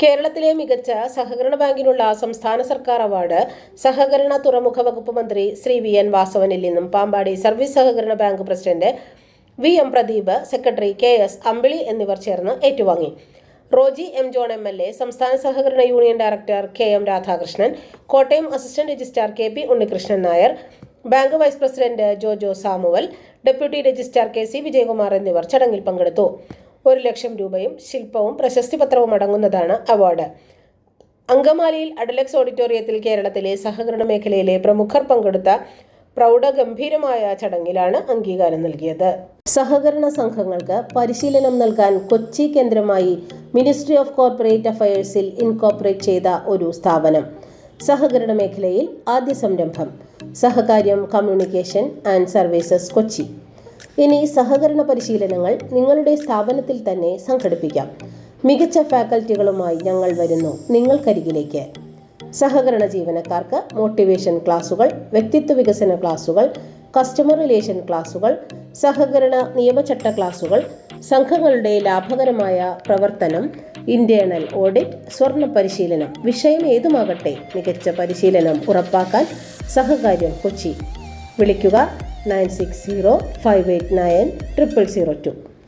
കേരളത്തിലെ മികച്ച സഹകരണ ബാങ്കിനുള്ള സംസ്ഥാന സർക്കാർ അവാർഡ് സഹകരണ തുറമുഖ വകുപ്പ് മന്ത്രി ശ്രീ വി എൻ വാസവനിൽ നിന്നും പാമ്പാടി സർവീസ് സഹകരണ bank president V M Pradeep, secretary K S Ambili എന്നിവർ ചേർന്ന് ഏറ്റുവാങ്ങി. റോജി എം ജോൺ MLA, സംസ്ഥാന സഹകരണ union director K M Radhakrishnan, Kottayam assistant registrar K P Unnikrishnan Nair, bank vice president Jojo Samuel, deputy registrar K C Vijayakumar എന്നിവർ ചടങ്ങിൽ പങ്കെടുത്തു. 1,00,000 രൂപയും ശില്പവും പ്രശസ്തി പത്രവും അടങ്ങുന്നതാണ് അവാർഡ്. അങ്കമാലിയിൽ അഡലക്സ് ഓഡിറ്റോറിയത്തിൽ കേരളത്തിലെ സഹകരണ മേഖലയിലെ പ്രമുഖർ പങ്കെടുത്ത പ്രൗഢഗംഭീരമായ ചടങ്ങിലാണ് അംഗീകാരം നൽകിയത്. സഹകരണ സംഘങ്ങൾക്ക് പരിശീലനം നൽകാൻ കൊച്ചി കേന്ദ്രമായി മിനിസ്ട്രി ഓഫ് കോർപ്പറേറ്റ് അഫയേഴ്സിൽ ഇൻകോർപ്പറേറ്റ് ചെയ്ത ഒരു സ്ഥാപനം. സഹകരണ മേഖലയിൽ ആദ്യ സംരംഭം സഹകാര്യം കമ്മ്യൂണിക്കേഷൻ ആൻഡ് സർവീസസ് കൊച്ചി. ഇനി സഹകരണ പരിശീലനങ്ങൾ നിങ്ങളുടെ സ്ഥാപനത്തിൽ തന്നെ സംഘടിപ്പിക്കാം. മികച്ച ഫാക്കൽറ്റികളുമായി ഞങ്ങൾ വരുന്നു നിങ്ങൾക്കരികിലേക്ക്. സഹകരണ ജീവനക്കാർക്ക് മോട്ടിവേഷൻ ക്ലാസുകൾ, വ്യക്തിത്വ വികസന ക്ലാസുകൾ, കസ്റ്റമർ റിലേഷൻ ക്ലാസുകൾ, സഹകരണ നിയമചട്ട ക്ലാസുകൾ, സംഘങ്ങളുടെ ലാഭകരമായ പ്രവർത്തനം, ഇന്റേണൽ ഓഡിറ്റ്, സ്വർണ്ണ പരിശീലനം, വിഷയം ഏതുമാകട്ടെ മികച്ച പരിശീലനം ഉറപ്പാക്കാൻ സഹകാര്യം കൊച്ചി. വിളിക്കുക 9605890002.